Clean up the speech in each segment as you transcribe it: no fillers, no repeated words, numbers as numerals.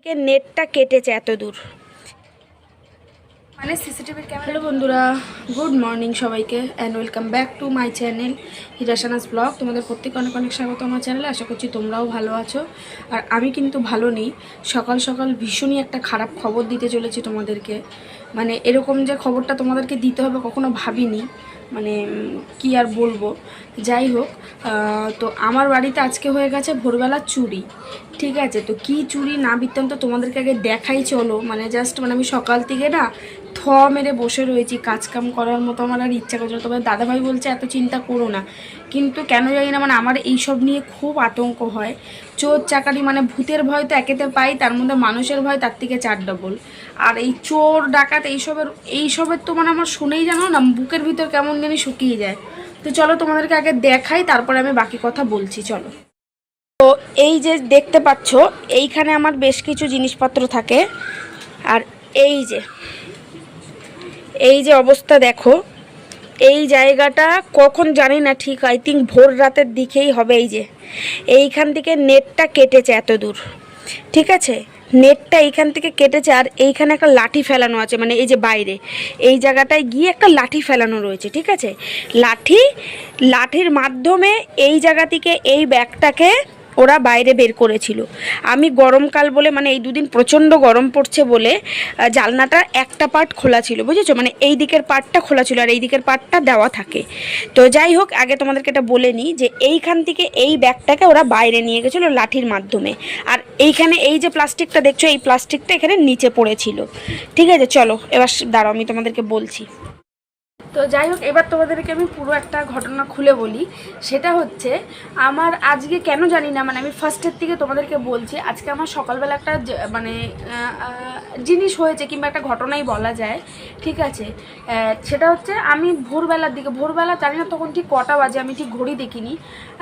নেটটা কেটেছে এত দূর মানে সিসিটিভির ক্যামেরা। হ্যালো বন্ধুরা, গুড মর্নিং সবাইকে and welcome back to my channel হিরাশানাস ব্লগ। তোমাদের প্রত্যেক অনেক অনেক স্বাগত আমার চ্যানেলে। আশা করছি তোমরাও ভালো আছো। আর আমি কিন্তু ভালো নেই। সকাল সকাল ভীষণই একটা খারাপ খবর দিতে চলেছি তোমাদেরকে। মানে এরকম যে খবরটা তোমাদেরকে দিতে হবে কখনো ভাবিনি। মানে কি আর বলবো, যাই হোক। তো আমার বাড়িতে আজকে হয়ে গেছে ভোরবেলা চুরি। ঠিক আছে, তো কি চুরি না বৃত্তান্ত তোমাদেরকে আগে দেখাই চলো। মানে জাস্ট মানে আমি সকাল থেকে না মেরে বসে রয়েছি, কাজকাম করার মতো আমার আর ইচ্ছা করছে না। তবে দাদাভাই বলছে এত চিন্তা করো না, কিন্তু কেন জানি না মানে আমার এইসব নিয়ে খুব আতঙ্ক হয়। চোর চাকারি মানে ভূতের ভয় তো একেতে পাই, তার মধ্যে মানুষের ভয় তার থেকে 4 ডবল। আর এই চোর ডাকাত এইসবের তো মানে আমার শুনেই জানো না বুকের ভিতর কেমন জানি শুকিয়ে যায়। তো চলো তোমাদেরকে আগে দেখাই, তারপরে আমি বাকি কথা বলছি, চলো। তো এই যে দেখতে পাচ্ছ, এইখানে আমার বেশ কিছু জিনিসপত্র থাকে। আর এই যে অবস্থা দেখো, এই জায়গাটা কখন জানি না, ঠিক আই থিঙ্ক ভোর রাতের দিকেই হবে। এই যে এইখান থেকে নেটটা কেটেছে এত দূর, ঠিক আছে, নেটটা এইখান থেকে কেটেছে। আর এইখানে একটা লাঠি ফেলানো আছে, মানে এই যে বাইরে এই জায়গাটায় গিয়ে একটা লাঠি ফেলানো রয়েছে, ঠিক আছে। লাঠির মাধ্যমে এই জায়গা থেকে এই ব্যাগটাকে ওরা বাইরে বের করেছিল। আমি গরমকাল বলে, মানে এই দুদিন প্রচণ্ড গরম পড়ছে বলে জানলাটা একটা পার্ট খোলা ছিল, বুঝেছো, মানে এই দিকের পার্টটা খোলা ছিল আর এই দিকের পার্টটা দেওয়া থাকে। তো যাই হোক, আগে তোমাদেরকে এটা বলে নিই যে এইখান থেকে এই ব্যাগটাকে ওরা বাইরে নিয়ে গেছিলো লাঠির মাধ্যমে। আর এইখানে এই যে প্লাস্টিকটা দেখছো, এই প্লাস্টিকটা এখানে নিচে পড়েছিল, ঠিক আছে। চলো এবার দাঁড়াও, আমি তোমাদেরকে বলছি। তো যাই হোক, এবার তোমাদেরকে আমি পুরো একটা ঘটনা খুলে বলি। সেটা হচ্ছে আমার আজকে কেন জানি না, মানে আমি ফার্স্টের থেকে তোমাদেরকে বলছি, আজকে আমার সকালবেলা একটা মানে জিনিস হয়েছে, কিংবা একটা ঘটনাই বলা যায়, ঠিক আছে। সেটা হচ্ছে আমি ভোরবেলা জানি না তখন ঠিক কটা বাজে, আমি ঠিক ঘড়ি দেখিনি।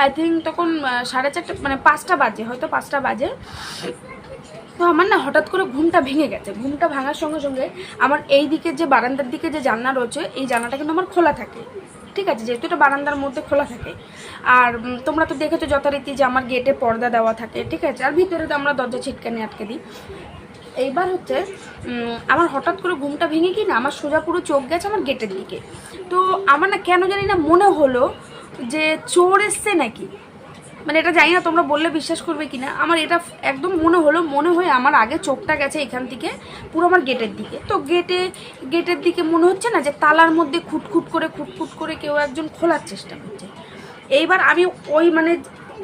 আই থিঙ্ক তখন 4:30 মানে 5টা বাজে, হয়তো 5টা বাজে। তো আমার না হঠাৎ করে ঘুমটা ভেঙে গেছে। ঘুমটা ভাঙার সঙ্গে সঙ্গে আমার এই দিকের যে বারান্দার দিকে যে জানলা রয়েছে, এই জানলাটা কিন্তু আমার খোলা থাকে, ঠিক আছে, যেহেতু এটা বারান্দার মধ্যে খোলা থাকে। আর তোমরা তো দেখেছো যথারীতি যে আমার গেটে পর্দা দেওয়া থাকে, ঠিক আছে, আর ভিতরে তো আমরা দরজা ছিটকানি আটকে দিই। এইবার হচ্ছে আমার হঠাৎ করে ঘুমটা ভেঙে কি না, আমার সোজা পুরো চোখ গেছে আমার গেটের দিকে। তো আমার না কেন জানি না মনে হলো যে চোর এসছে নাকি। মানে এটা জানি না তোমরা বললে বিশ্বাস করবে কিনা, আমার এটা একদম মনে হয়ে আমার আগে চোখটা গেছে এখান থেকে পুরো আমার গেটের দিকে। তো গেটের দিকে মনে হচ্ছে না যে তালার মধ্যে খুটখুট করে কেউ একজন খোলার চেষ্টা করছে। এইবার আমি ওই মানে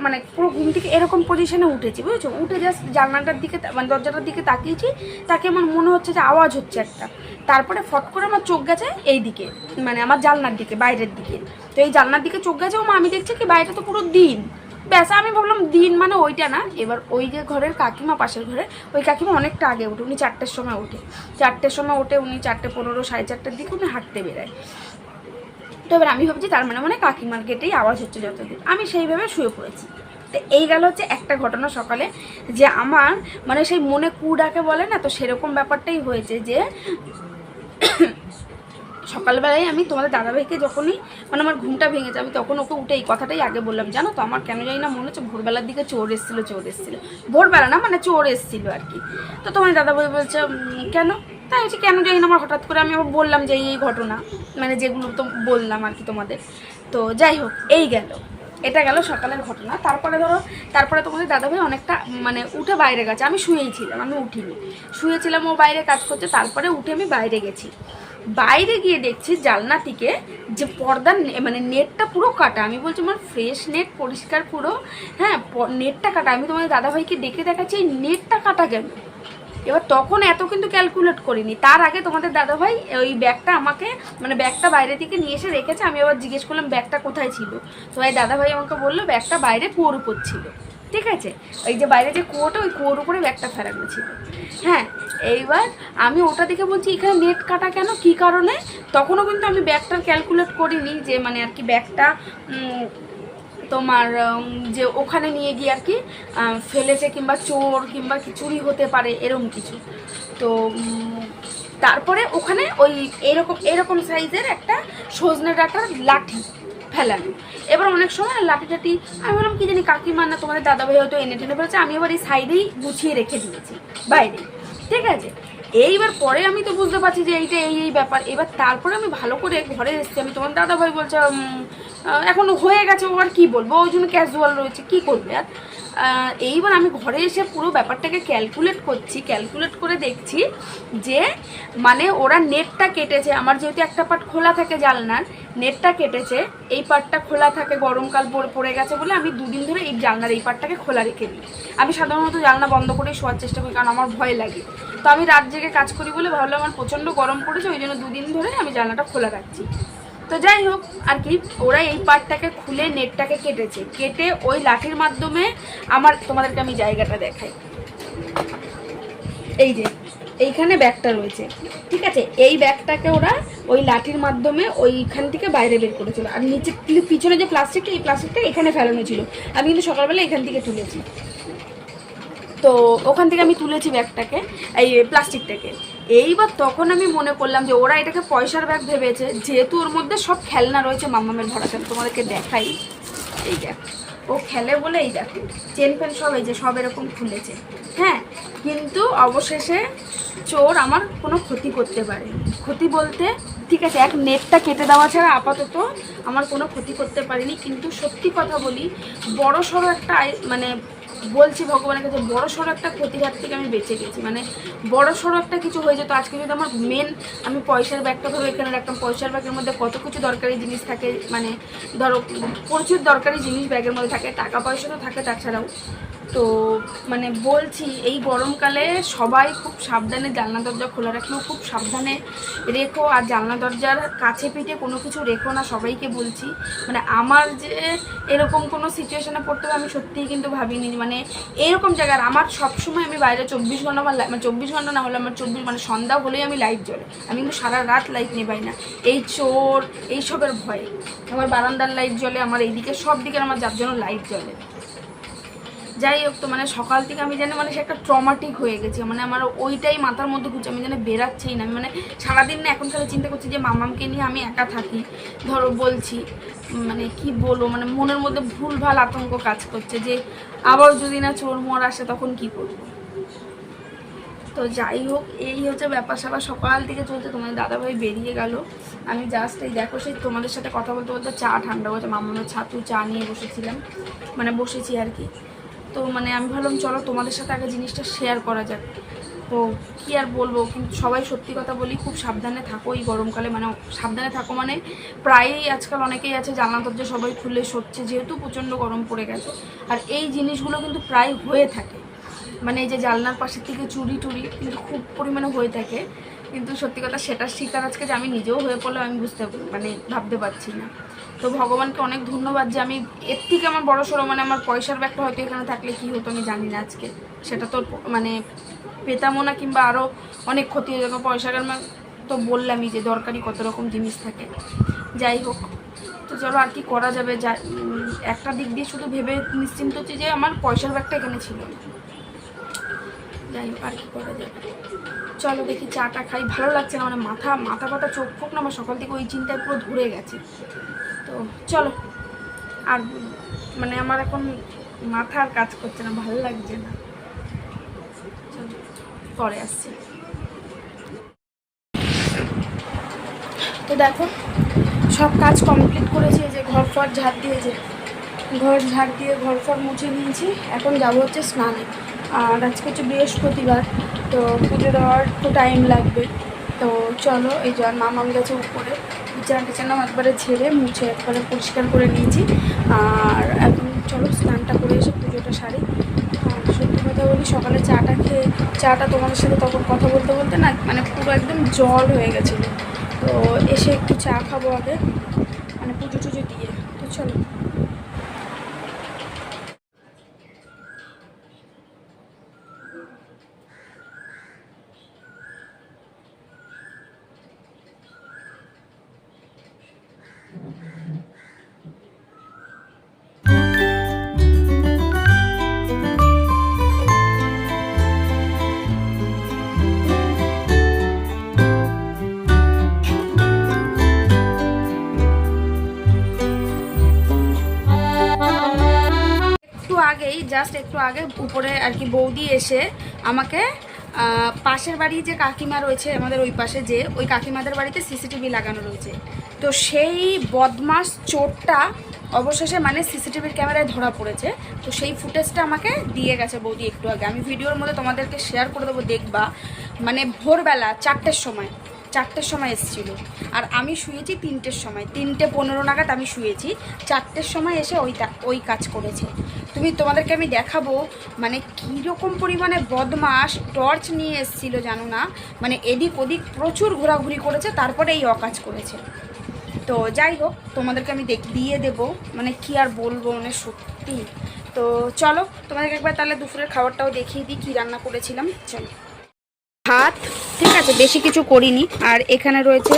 মানে পুরো ঘুম থেকে এরকম পজিশনে উঠেছি, বুঝেছো, উঠে জাস্ট জানলাটার দিকে মানে দরজাটার দিকে তাকিয়েছি। তাকে আমার মনে হচ্ছে যে আওয়াজ হচ্ছে একটা। তারপরে ফট করে আমার চোখ গেছে এই দিকে, মানে আমার জানলার দিকে, বাইরের দিকে। তো এই জানলার দিকে চোখ গেছে, আমি দেখছি কি বাইরে তো পুরো দিন। ব্যাস আমি ভাবলাম দিন মানে ওইটা না। এবার ওই যে ঘরের কাকিমা, পাশের ঘরে ওই কাকিমা অনেকটা আগে ওঠে, উনি 4টের সময় ওঠে। 4টের সময় ওঠে উনি, 4:15 4:30 দিকে উনি হাঁটতে বেরোয়। তো এবার আমি ভাবছি তার মানে কাকিমার গেটেই আওয়াজ হচ্ছে যতদিন, আমি সেইভাবে শুয়ে পড়েছি। তো এই গেল হচ্ছে একটা ঘটনা সকালে, যে আমার মানে সেই মনে কু ডাকে বলে না, তো সেরকম ব্যাপারটাই হয়েছে। যে সকালবেলায় আমি তোমাদের দাদাভাইকে যখনই মানে আমার ঘুমটা ভেঙেছে, আমি তখন ওকে উঠে এই কথাটাই আগে বললাম, জানো তো আমার কেন জানি না মনে হচ্ছে ভোরবেলার দিকে চোর এসেছিলো। ভোরবেলা না, মানে চোর এসেছিলো আর কি। তো তোমার দাদাভাই বলছে কেন, তাই হচ্ছে কেন জানি না আমার হঠাৎ করে আমি আবার বললাম যে এই ঘটনা, মানে যেগুলো তো বললাম আর কি তোমাদের। তো যাই হোক, এই গেল, এটা গেল সকালের ঘটনা। তারপরে তোমাদের দাদাভাই অনেকটা মানে উঠে বাইরে গেছে, আমি শুয়েই ছিলাম, আমি উঠিনি, শুয়েছিলাম, ও বাইরে কাজ করছে। তারপরে উঠে আমি বাইরে গেছি। বাইরে গিয়ে দেখছি জানলা থেকে যে পর্দার মানে নেটটা পুরো কাটা। আমি বলছি আমার ফ্রেশ নেট, পরিষ্কার পুরো, হ্যাঁ, নেটটা কাটা। আমি তোমাদের দাদাভাইকে ডেকে দেখাচ্ছি এই নেটটা কাটা কেন। এবার তখন এত কিন্তু ক্যালকুলেট করিনি। তার আগে তোমাদের দাদাভাই ওই ব্যাগটা আমাকে মানে ব্যাগটা বাইরে থেকে নিয়ে এসে রেখেছে। আমি আবার জিজ্ঞেস করলাম ব্যাগটা কোথায় ছিল। তো এই দাদাভাই আমাকে বললো ব্যাগটা বাইরে কুয়োর উপর ছিল, ঠিক আছে, ওই যে বাইরে যে কুয়োটা, ওই কুয়োর উপরে ব্যাগটা ফেরানো ছিল। হ্যাঁ, এইবার আমি ওটা দেখে বলছি এখানে নেট কাটা কেন, কী কারণে। তখনও কিন্তু আমি ব্যাগটার ক্যালকুলেট করিনি যে মানে আর কি ব্যাগটা তোমার যে ওখানে নিয়ে গিয়ে আর কি ফেলেছে, কিংবা চোর কিংবা চুরি হতে পারে এরকম কিছু। তো তারপরে ওখানে ওই এরকম সাইজের একটা সজনে ডাঁটার লাঠি, ফেলানো। এবার অনেক সময় লাঠি টাঠি আমি বললাম কি জানি কাকিমা না তোমাদের দাদাভাই হয়তো এনে টেনে ফেলেছে, আমি আবার এই সাইডেই গুছিয়ে রেখে দিয়েছি বাইরে, ঠিক আছে। এইবার পরে আমি তো বুঝতে পারছি যে এইটা এই ব্যাপার। এবার তারপরে আমি ভালো করে ঘরে এসেছি, আমি তোমার দাদাভাই বলছে এখন হয়ে গেছে, ও আর কী বলবো, ওই জন্য ক্যাজুয়াল রয়েছে, কী করবে আর। এইবার আমি ঘরে এসে পুরো ব্যাপারটাকে ক্যালকুলেট করছি, ক্যালকুলেট করে দেখছি যে মানে ওরা নেটটা কেটেছে, আমার যেহেতু একটা পার্ট খোলা থাকে জানলার, নেটটা কেটেছে, এই পার্টটা খোলা থাকে, গরমকাল পড়ে গেছে বলে আমি দুদিন ধরে এই জানলার এই পার্টটাকে খোলা রেখে দিই। আমি সাধারণত জানলা বন্ধ করেই শোয়ার চেষ্টা করি, কারণ আমার ভয় লাগে। তো আমি রাত জেগে কাজ করি বলে ভাবলাম আমার প্রচণ্ড গরম পড়েছে, ওই জন্য দুদিন ধরে আমি জানলাটা খোলা রাখছি। তো যাই হোক আর কি, ওরা এই পার্টটাকে খুলে নেটটাকে কেটেছে, কেটে ওই লাঠির মাধ্যমে আমার, তোমাদেরকে আমি জায়গাটা দেখাই, এই যে এইখানে ব্যাগটা রয়েছে, ঠিক আছে, এই ব্যাগটাকে ওরা ওই লাঠির মাধ্যমে ওইখান থেকে বাইরে বের করেছিল। আর নিচে পিছনে যে প্লাস্টিকটা, এই প্লাস্টিকটা এখানে ফেলানো ছিল, আমি কিন্তু সকালবেলা এখান থেকে তুলেছি। তো ওখান থেকে আমি তুলেছি ব্যাগটাকে, এই প্লাস্টিকটাকে। এইবার তখন আমি মনে করলাম যে ওরা এটাকে পয়সার ব্যাগ ভেবেছে, যেহেতু ওর মধ্যে সব খেলনা রয়েছে মাম্মামের ভরা। তোমাদেরকে দেখাই, এই দেখ ও খেলে বলে, এই দেখো চেন ফেন সব, এই যে সব এরকম খুলেছে, হ্যাঁ। কিন্তু অবশেষে চোর আমার কোনো ক্ষতি করতে পারে, ক্ষতি বলতে ঠিক আছে এক নেটটা কেটে দেওয়া ছাড়া আপাতত আমার কোনো ক্ষতি করতে পারেনি। কিন্তু সত্যি কথা বলি, বড় সড়ো একটা মানে বলছি ভগবানের কাছে, বড় সড়ো একটা ক্ষতির হাত থেকে আমি বেঁচে গেছি। মানে বড় সড়ো একটা কিছু হয়ে যেত আজকে যদি আমার মেন, আমি পয়সার ব্যাগটা ধরো এখানে রাখতাম, পয়সার ব্যাগের মধ্যে কত কিছু দরকারি জিনিস থাকে, মানে ধরো প্রচুর দরকারি জিনিস ব্যাগের মধ্যে থাকে, টাকা পয়সা তো থাকে তাছাড়াও। তো মানে বলছি এই গরমকালে সবাই খুব সাবধানে জানলা দরজা খোলা রাখলেও খুব সাবধানে রেখো, আর জানলা দরজার কাছে পিঠে কোনো কিছু রেখো না, সবাইকে বলছি। মানে আমার যে এরকম কোনো সিচুয়েশনে পড়তে হবে আমি সত্যিই কিন্তু ভাবিনি, মানে এরকম জায়গার আমার সবসময় আমি বাইরে 24 ঘন্টা, আমার মানে 24 ঘন্টা না হলে আমার 24 মানে সন্ধ্যা হলেই আমি লাইট জ্বলে, আমি কিন্তু সারা রাত লাইট নেবাই না, এই চোর এইসবের ভয়ে। আমার বারান্দার লাইট জ্বলে, আমার এইদিকে সব দিকে আমার যার জন্য লাইট জ্বলে। যাই হোক, তো মানে সকাল থেকে আমি জানি মানে সে একটা ট্রমাটিক হয়ে গেছি, মানে আমার ওইটাই মাথার মধ্যে ঘুরছে, আমি জানি বেরাচ্ছেই না। আমি মানে সারাদিন না এখন খালি চিন্তা করছি যে মামামকে নিয়ে আমি একা থাকি, ধরো বলছি মানে কি বলবো, মানে মনের মধ্যে ভুলভাল আতঙ্ক কাজ করছে যে আবার যদি না চোর মোর আসে তখন কি করবো। তো যাই হোক, এই হচ্ছে ব্যাপার স্যাপার সকাল থেকে চলছে। তোমাদের দাদাভাই বেরিয়ে গেল, আমি জাস্ট এই দেখো সেই তোমাদের সাথে কথা বলতে বলতে চা ঠান্ডা হয়েছে, মামামের ছাতু চা নিয়ে বসেছিলাম, মানে বসেছি আর কি। তো মানে আমি ভাবলাম চলো তোমাদের সাথে আগে জিনিসটা শেয়ার করা যাক। তো কী আর বলবো, কিন্তু সবাই সত্যি কথা বলি খুব সাবধানে থাকো এই গরমকালে, মানে সাবধানে থাকো মানে প্রায়ই আজকাল অনেকেই আছে জানলা দরজা সবাই খুলে সরছে, যেহেতু প্রচণ্ড গরম পড়ে গেছে। আর এই জিনিসগুলো কিন্তু প্রায় হয়ে থাকে, মানে এই যে জানলার পাশের থেকে চুরি টুরি কিন্তু খুব পরিমাণে হয়ে থাকে। কিন্তু সত্যি কথা সেটার শিকার আজকে যে আমি নিজেও হয়ে পড়লে আমি মানে ভাবতে পারছি না। তো ভগবানকে অনেক ধন্যবাদ যে আমি এর থেকে আমার বড় সড়ো, মানে আমার পয়সার ব্যাগটা হয়তো এখানে থাকলে কী হতো আমি জানি না আজকে, সেটা তো মানে পেতামও না, কিংবা আরও অনেক ক্ষতি হয়ে যাবে। পয়সার তো বললামই যে দরকারি কত রকম জিনিস থাকে। যাই হোক, তো চলো আর কি করা যাবে, যা একটা দিক দিয়ে শুধু ভেবে নিশ্চিন্ত হচ্ছে যে আমার পয়সার ব্যাগটা এখানে ছিল না। যাই হোক আর কি করা যাবে, চলো দেখি চাটা খাই। ভালো লাগছে না, মানে মাথা পাতা চোখ ফোক না আমার সকাল থেকে ওই চিন্তায় পুরো ধরে গেছে। তো চলো, আর মানে আমার এখন মাথা আর কাজ করছে না, ভালো লাগছে না, পরে আসছি। তো দেখো সব কাজ কমপ্লিট করেছি, যে ঘর ফর ঝাড় দিয়েছে, ঘর ঝাড় দিয়ে ঘর ফর মুছে নিয়েছি। এখন যাবো হচ্ছে স্নানে, আর আজকে হচ্ছে বৃহস্পতিবার, তো পুজো দেওয়ার একটু টাইম লাগবে। তো চলো, এই যে মামাম গেছে উপরে, বিছানা একবারে ঝেড়ে মুছে একবারে পরিষ্কার করে নিয়েছি। আর এখন চলো স্নানটা করে এসে পুজোটা সারি। সত্যি কথা বলি, সকালে চাটা তোমাদের সাথে তখন কথা বলতে বলতে না মানে পুরো একদম জল হয়ে গেছিলো। তো এসে একটু চা খাবো আগে, মানে পুজো টুজো দিয়ে। তো চলো। জাস্ট একটু আগে উপরে আর কি বৌদি এসে আমাকে পাশের বাড়ি যে কাকিমা রয়েছে আমাদের ওই পাশে, যে ওই কাকিমাদের বাড়িতে সিসিটিভি লাগানো রয়েছে, তো সেই বদমাস চোরটা অবশেষে মানে সিসিটিভির ক্যামেরায় ধরা পড়েছে। তো সেই ফুটেজটা আমাকে দিয়ে গেছে বৌদি একটু আগে। আমি ভিডিওর মধ্যে তোমাদেরকে শেয়ার করে দেবো, দেখবা। মানে ভোরবেলা 4টের সময় এসেছিলো, আর আমি শুয়েছি 3টের সময়, 3:15 নাগাদ আমি শুয়েছি। 4টের সময় এসে ওই কাজ করেছে। তোমাদেরকে আমি দেখাবো মানে কীরকম পরিমাণে বদমাস টর্চ নিয়ে এসেছিলো জানো না, মানে এদিক ওদিক প্রচুর ঘোরাঘুরি করেছে, তারপরে এই অকাজ করেছে। তো যাই হোক, তোমাদেরকে আমি দিয়ে দেবো, মানে কি আর বলবো, মানে সত্যি। তো চলো তোমাদেরকে একবার তাহলে দুপুরের খাবারটাও দেখিয়ে দিই কী রান্না করেছিলাম। চলো, ভাত, ঠিক আছে, বেশি কিছু করিনি। আর এখানে রয়েছে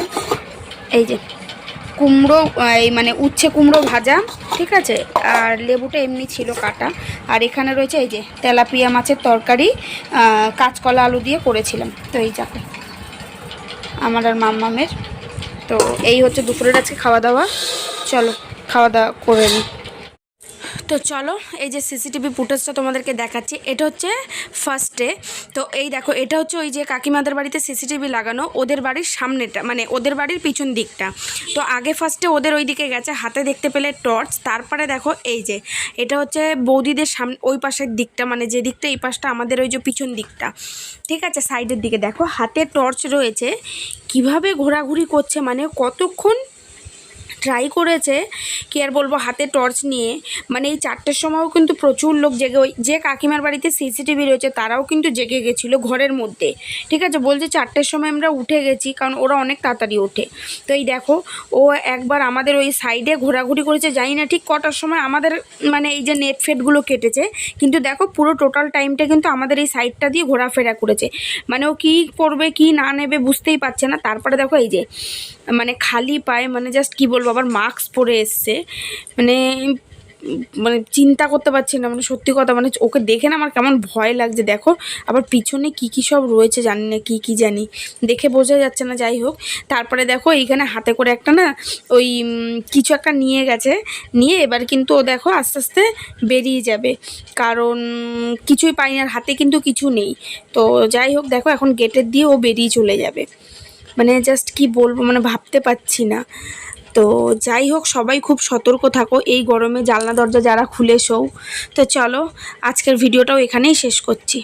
এই যে কুমড়ো, এই মানে উচ্ছে কুমড়ো ভাজা, ঠিক আছে, আর লেবুটা এমনি ছিল কাটা। আর এখানে রয়েছে এই যে তেলাপিয়া মাছের তরকারি, কাঁচকলা আলু দিয়ে করেছিলাম। তো এই যাবে আমার আর মাম্মামের। তো এই হচ্ছে দুপুরের আজকে খাওয়া দাওয়া। চলো খাওয়া দাওয়া করে নিই। তো চলো, এই যে সিসিটিভি ফুটেজটা তোমাদেরকে দেখাচ্ছি, এটা হচ্ছে ফার্স্টে। তো এই দেখো, এটা হচ্ছে ওই যে কাকিমাদের বাড়িতে সিসিটিভি লাগানো, ওদের বাড়ির সামনেটা, মানে ওদের বাড়ির পিছন দিকটা। তো আগে ফার্স্টে ওদের ওই দিকে গেছে, হাতে দেখতে পেলে টর্চ। তারপরে দেখো এই যে এটা হচ্ছে বৌদিদের সামনে ওই পাশের দিকটা, মানে যে দিকটা, এই পাশটা আমাদের ওই যে পিছন দিকটা, ঠিক আছে, সাইডের দিকে দেখো হাতে টর্চ রয়েছে। কিভাবে ঘোরাঘুরি করছে, মানে কতক্ষণ ট্রাই করেছে কি আর বলবো, হাতে টর্চ নিয়ে। মানে এই 4টের সময়ও কিন্তু প্রচুর লোক জেগে, ওই যে কাকিমার বাড়িতে সিসিটিভি রয়েছে তারাও কিন্তু জেগে গেছিলো ঘরের মধ্যে, ঠিক আছে। বলছে 4টের সময় আমরা উঠে গেছি, কারণ ওরা অনেক তাড়াতাড়ি ওঠে। তো এই দেখো, ও একবার আমাদের ওই সাইডে ঘোরাঘুরি করেছে, জানি না ঠিক কটার সময় আমাদের মানে এই যে নেট ফেটগুলো কেটেছে, কিন্তু দেখো পুরো টোটাল টাইমটা কিন্তু আমাদের এই সাইডটা দিয়ে ঘোরাফেরা করেছে। মানে ও কী করবে কি না নেবে বুঝতেই পারছে না। তারপরে দেখো এই যে মানে খালি পায়ে, মানে জাস্ট কি বলবো, আবার মাস্ক পরে এসছে, মানে মানে চিন্তা করতে পারছি না, মানে সত্যি কথা, মানে ওকে দেখে না আমার কেমন ভয় লাগছে। দেখো আবার পিছনে কি সব রয়েছে জানি না, কি জানি, দেখে বোঝা যাচ্ছে না। যাই হোক, তারপরে দেখো এইখানে হাতে করে একটা না ওই কিছু একটা নিয়ে গেছে, নিয়ে এবার কিন্তু ও দেখো আস্তে আস্তে বেরিয়ে যাবে, কারণ কিছুই পাই না, হাতে কিন্তু কিছু নেই। তো যাই হোক, দেখো এখন গেটের দিয়ে ও বেরিয়ে চলে যাবে, মানে জাস্ট কি বলবো, মানে ভাবতে পারছি না। তো যাই হোক, সবাই খুব সতর্ক থাকো এই গরমে, জানলা দরজা যারা খুলে শোও। তো চলো আজকের ভিডিওটাও এখানেই শেষ করছি।